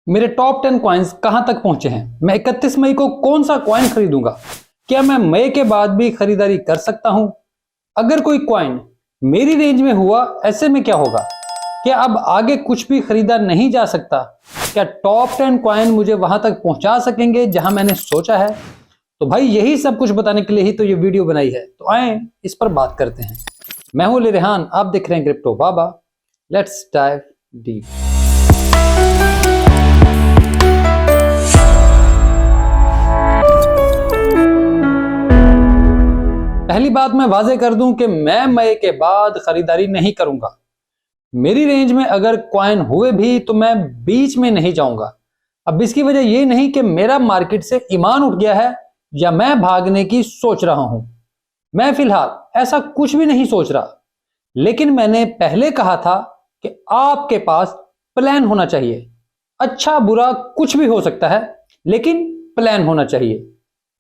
मेरे top 10 coins कहां तक पहुंचे हैं? मैं 31 मई को कौन सा कॉइन खरीदूंगा? क्या मैं मई के बाद भी खरीदारी कर सकता हूं? अगर कोई कॉइन मेरी रेंज में हुआ, ऐसे में क्या होगा? क्या अब आगे कुछ भी खरीदा नहीं जा सकता? क्या टॉप 10 कॉइन मुझे वहां तक पहुंचा सकेंगे जहां मैंने सोचा है? तो भाई यही सब कुछ बताने के लिए ही तो ये वीडियो बनाई है, तो आए इस पर बात करते हैं। मैं हूं रेहान, आप देख रहे हैं crypto Baba. Let's dive deep. पहली बात मैं वाजे कर दूं कि मैं मई के बाद खरीदारी नहीं करूंगा। मेरी रेंज में अगर कॉइन हुए भी तो मैं बीच में नहीं जाऊंगा। अब इसकी वजह यह नहीं कि मेरा मार्केट से ईमान उठ गया है या मैं भागने की सोच रहा हूं। मैं फिलहाल ऐसा कुछ भी नहीं सोच रहा, लेकिन मैंने पहले कहा था कि आपके पास प्लान होना चाहिए। अच्छा बुरा कुछ भी हो सकता है, लेकिन प्लान होना चाहिए।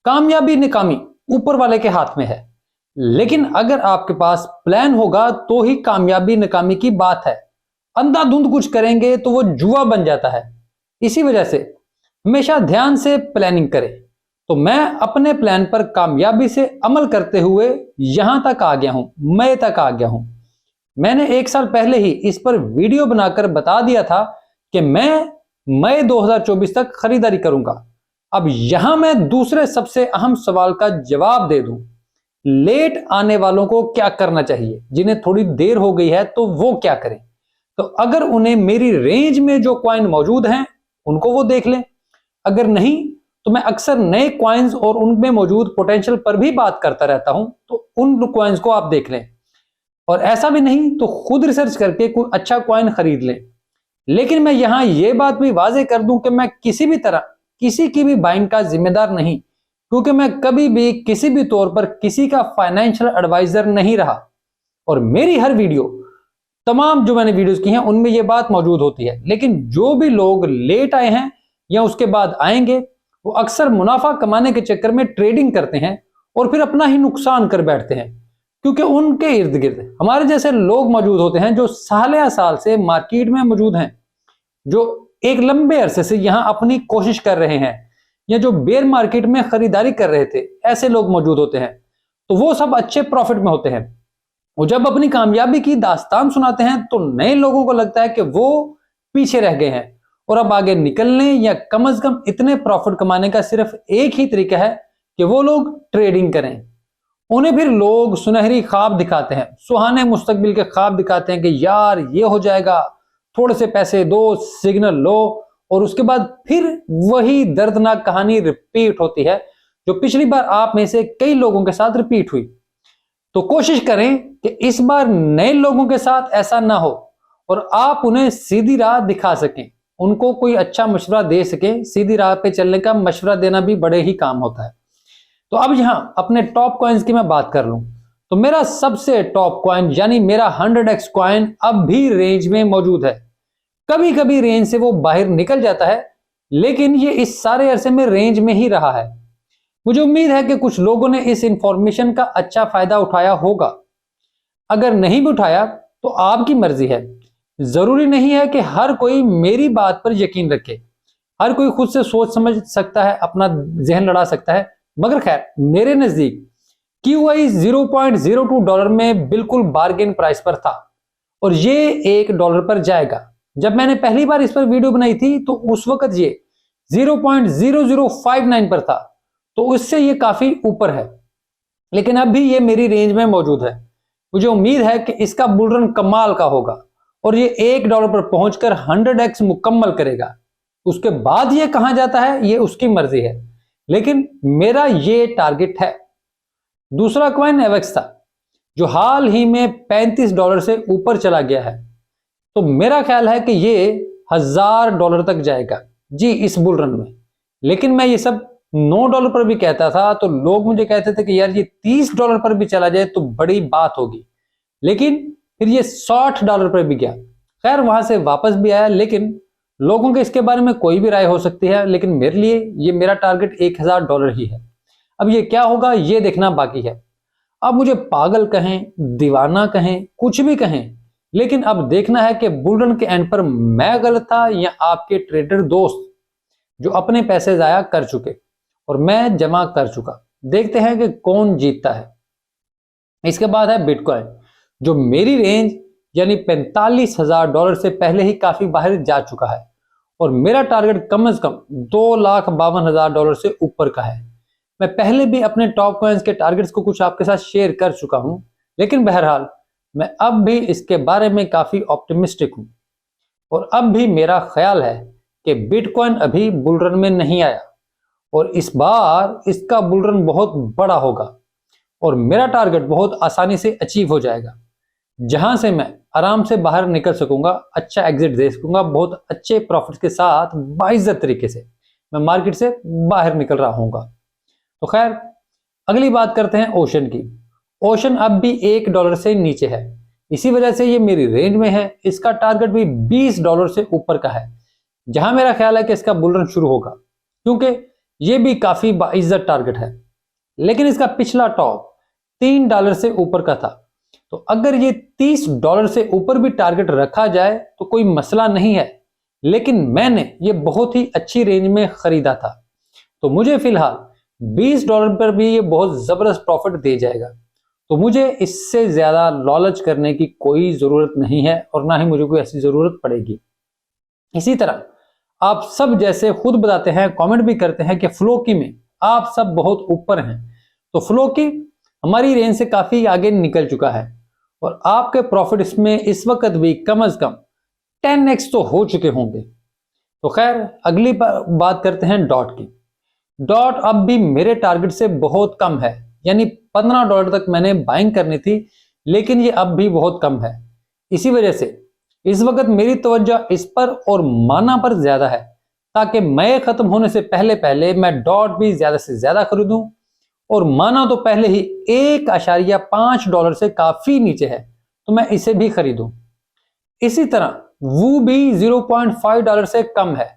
कामयाबी नाकामी ऊपर वाले के हाथ में है, लेकिन अगर आपके पास प्लान होगा तो ही कामयाबी नाकामी की बात है। अंधाधुंध कुछ करेंगे तो वो जुआ बन जाता है। इसी वजह से हमेशा ध्यान से प्लानिंग करें। तो मैं अपने प्लान पर कामयाबी से अमल करते हुए यहां तक आ गया हूं, मई तक आ गया हूं। मैंने 1 साल पहले ही इस पर वीडियो बनाकर बता दिया था कि मैं मई 2024 तक खरीदारी करूंगा। अब यहां मैं दूसरे सबसे अहम सवाल का जवाब दे दूं। लेट आने वालों को क्या करना चाहिए? जिन्हें थोड़ी देर हो गई है तो वो क्या करें? तो अगर उन्हें मेरी रेंज में जो कॉइन मौजूद हैं उनको वो देख लें। अगर नहीं तो मैं अक्सर नए कॉइन्स और उनमें मौजूद पोटेंशियल पर भी बात करता रहता हूं, तो उन कॉइन्स को आप देख लें। और ऐसा भी नहीं तो खुद रिसर्च करके कोई अच्छा कॉइन खरीद लें। लेकिन मैं यहां यह बात भी वाजे कर दूं कि मैं किसी भी तरह किसी की भी बाइंग का जिम्मेदार नहीं, क्योंकि मैं कभी भी किसी भी तौर पर किसी का फाइनेंशियल एडवाइजर नहीं रहा। और मेरी हर वीडियो, तमाम जो मैंने वीडियोस की हैं उनमें यह बात मौजूद होती है। लेकिन जो भी लोग लेट आए हैं या उसके बाद आएंगे, वो अक्सर मुनाफा कमाने के चक्कर में ट्रेडिंग करते हैं और फिर अपना ही नुकसान कर बैठते हैं, क्योंकि उनके इर्द गिर्द हमारे जैसे लोग मौजूद होते हैं जो साल या साल से मार्केट में मौजूद हैं, जो एक लंबे अरसे से यहां अपनी कोशिश कर रहे हैं, या जो बेयर मार्केट में खरीदारी कर रहे थे, ऐसे लोग मौजूद होते हैं। तो वो सब अच्छे प्रॉफिट में होते हैं। वो जब अपनी कामयाबी की दास्तान सुनाते हैं तो नए लोगों को लगता है कि वो पीछे रह गए हैं और अब आगे निकलने या कम से कम इतने प्रॉफिट कमाने का सिर्फ एक ही तरीका है कि वो लोग ट्रेडिंग करें। उन्हें फिर लोग सुनहरी ख्वाब दिखाते हैं, सुहाने मुस्तकबिल के ख्वाब दिखाते हैं कि यार ये हो जाएगा, थोड़े से पैसे दो, सिग्नल लो, और उसके बाद फिर वही दर्दनाक कहानी रिपीट होती है जो पिछली बार आप में से कई लोगों के साथ रिपीट हुई। तो कोशिश करें कि इस बार नए लोगों के साथ ऐसा ना हो और आप उन्हें सीधी राह दिखा सकें, उनको कोई अच्छा मशवरा दे सकें। सीधी राह पे चलने का मशवरा देना भी बड़े ही काम होता है। तो अब यहां अपने टॉप कॉइन्स की मैं बात कर लूं, तो मेरा सबसे टॉप कॉइन यानी मेरा 100x कॉइन अब भी रेंज में मौजूद है। कभी कभी रेंज से वो बाहर निकल जाता है, लेकिन ये इस सारे अरसे में रेंज में ही रहा है। मुझे उम्मीद है कि कुछ लोगों ने इस इंफॉर्मेशन का अच्छा फायदा उठाया होगा। अगर नहीं भी उठाया तो आपकी मर्जी है। जरूरी नहीं है कि हर कोई मेरी बात पर यकीन रखे। हर कोई खुद से सोच समझ सकता है, अपना जहन लड़ा सकता है। मगर खैर, मेरे नजदीक QI $0.02 में बिल्कुल बार्गेन प्राइस पर था और ये $1 पर जाएगा। जब मैंने पहली बार इस पर वीडियो बनाई थी तो उस वक्त ये 0.0059 पर था, तो उससे ये काफी ऊपर है, लेकिन अब भी ये मेरी रेंज में मौजूद है। मुझे उम्मीद है कि इसका बुल रन कमाल का होगा और ये $1 पर पहुंचकर 100x मुकम्मल करेगा। उसके बाद ये कहां जाता है ये उसकी मर्जी है, लेकिन मेरा ये टारगेट है। दूसरा कॉइन एवेक्स था, जो हाल ही में $35 से ऊपर चला गया है। तो मेरा ख्याल है कि ये $1000 तक जाएगा जी इस बुल रन में। लेकिन मैं ये सब $9 पर भी कहता था, तो लोग मुझे कहते थे कि यार ये $30 पर भी चला जाए तो बड़ी बात होगी। लेकिन फिर ये $60 पर भी गया। खैर वहां से वापस भी आया, लेकिन लोगों के इसके बारे में कोई भी राय हो सकती है, लेकिन मेरे लिए ये मेरा टारगेट $1000 ही है। अब ये क्या होगा ये देखना बाकी है। अब मुझे पागल कहें, दीवाना कहें, कुछ भी कहें, लेकिन अब देखना है कि बुल रन के एंड पर मैं गलत था या आपके ट्रेडर दोस्त जो अपने पैसे जाया कर चुके और मैं जमा कर चुका। देखते हैं कि कौन जीतता है। इसके बाद है बिटकॉइन, जो मेरी रेंज यानी $45,000 से पहले ही काफी बाहर जा चुका है और मेरा टारगेट कम से कम $2,52,000 से ऊपर का है। मैं पहले भी अपने टॉप कॉइन्स के टारगेट्स को कुछ आपके साथ शेयर कर चुका हूं, लेकिन बहरहाल मैं अब भी इसके बारे में काफी ऑप्टिमिस्टिक हूं और अब भी मेरा ख्याल है कि बिटकॉइन अभी बुल रन में नहीं आया और इस बार इसका बुल रन बहुत बड़ा होगा और मेरा टारगेट बहुत आसानी से अचीव हो जाएगा, जहां से मैं आराम से बाहर निकल सकूंगा, अच्छा एग्जिट दे सकूंगा, बहुत अच्छे प्रॉफिट के साथ बाइज्जत तरीके से मैं मार्केट से बाहर निकल रहा हूँगा। तो खैर, अगली बात करते हैं ओशन की। ओशन अब भी $1 से नीचे है, इसी वजह से ये मेरी रेंज में है। इसका टारगेट भी $20 से ऊपर का है, जहां मेरा ख्याल है कि इसका बुल रन शुरू होगा, क्योंकि ये भी काफी बाइज्जत टारगेट है। लेकिन इसका पिछला टॉप $3 से ऊपर का था, तो अगर ये $30 से ऊपर भी टारगेट रखा जाए तो कोई मसला नहीं है, लेकिन मैंने ये बहुत ही अच्छी रेंज में खरीदा था, तो मुझे फिलहाल $20 पर भी ये बहुत जबरदस्त प्रॉफिट दे जाएगा। तो मुझे इससे ज्यादा लालच करने की कोई जरूरत नहीं है और ना ही मुझे कोई ऐसी जरूरत पड़ेगी। इसी तरह आप सब जैसे खुद बताते हैं, कमेंट भी करते हैं कि फ्लोकी में आप सब बहुत ऊपर हैं, तो फ्लोकी हमारी रेंज से काफी आगे निकल चुका है और आपके प्रॉफिट इसमें इस वक्त भी कम से कम 10x तो हो चुके होंगे। तो खैर, अगली बात करते हैं डॉट की। डॉट अब भी मेरे टारगेट से बहुत कम है, यानी $15 तक मैंने बाइंग करनी थी, लेकिन ये अब भी बहुत कम है। इसी वजह से इस वक्त मेरी तवज्जो इस पर और माना पर ज्यादा है, ताकि मई खत्म होने से पहले पहले मैं डॉट भी ज्यादा से ज्यादा खरीदूं और माना तो पहले ही $1.5 से काफी नीचे है, तो मैं इसे भी खरीदूं। इसी तरह वो भी $0.5 से कम है,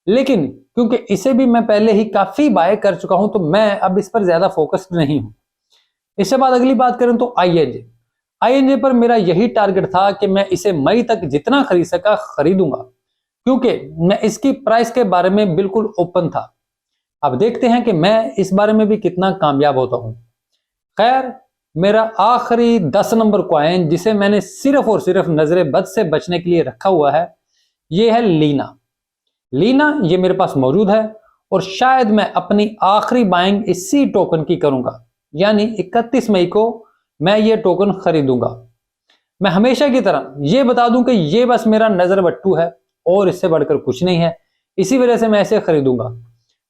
लेकिन क्योंकि इसे भी मैं पहले ही काफी बाय कर चुका हूं, तो मैं अब इस पर ज्यादा फोकस्ड नहीं हूं। इसके बाद अगली बात करें तो आईएनजे पर मेरा यही टारगेट था कि मैं इसे मई तक जितना खरीद सका खरीदूंगा, क्योंकि मैं इसकी प्राइस के बारे में बिल्कुल ओपन था। अब देखते हैं कि मैं इस बारे में भी कितना कामयाब होता हूं। खैर, मेरा आखिरी 10 नंबर कॉइन जिसे मैंने सिर्फ और सिर्फ नजरे बद से बचने के लिए रखा हुआ है, ये है लीना। ये मेरे पास मौजूद है और शायद मैं अपनी आखिरी बाइंग इसी टोकन की करूंगा, यानी 31 मई को मैं ये टोकन खरीदूंगा। मैं हमेशा की तरह ये बता दूं कि ये बस मेरा नजर बट्टू है और इससे बढ़कर कुछ नहीं है, इसी वजह से मैं इसे खरीदूंगा।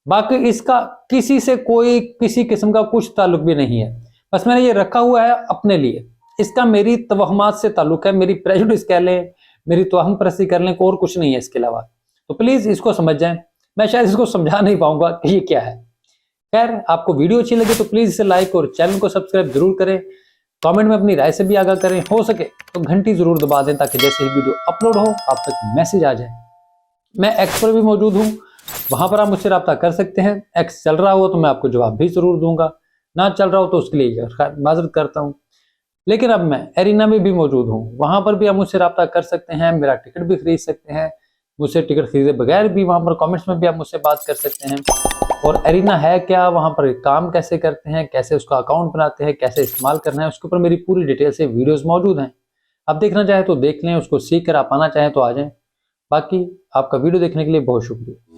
बाकी इसका किसी से कोई किसी किस्म का कुछ ताल्लुक भी नहीं है, बस मैंने ये रखा हुआ है अपने लिए। इसका मेरी तवहमात से ताल्लुक है, मेरी प्रेजुडिस कह लें, मेरी तोहम परस्ती कर लें, और कुछ नहीं है इसके अलावा। तो प्लीज इसको समझ जाएं। मैं शायद इसको समझा नहीं पाऊंगा कि ये क्या है। खैर, आपको वीडियो अच्छी लगे तो प्लीज इसे लाइक और चैनल को सब्सक्राइब जरूर करें। कमेंट में अपनी राय से भी आगाह करें, हो सके तो घंटी जरूर दबा दें ताकि जैसे ही वीडियो अपलोड हो आप तक मैसेज आ जाए। मैं एक्स पर भी मौजूद हूँ, वहां पर आप मुझसे रब्ता कर सकते हैं। एक्स चल रहा हो तो मैं आपको जवाब भी जरूर दूंगा, ना चल रहा हो तो उसके लिए माजरत करता हूँ। लेकिन अब मैं एरिना में भी मौजूद हूँ, वहां पर भी आप मुझसे रब्ता कर सकते हैं, मेरा टिकट भी खरीद सकते हैं। मुझसे टिकट खरीदे बगैर भी वहां पर कमेंट्स में भी आप मुझसे बात कर सकते हैं। और एरिना है क्या, वहां पर काम कैसे करते हैं, कैसे उसका अकाउंट बनाते हैं, कैसे इस्तेमाल करना है, उसके ऊपर मेरी पूरी डिटेल से वीडियोस मौजूद हैं। आप देखना चाहें तो देख लें, उसको सीख कर आप आना चाहें तो आ जाएं। बाकी आपका वीडियो देखने के लिए बहुत शुक्रिया।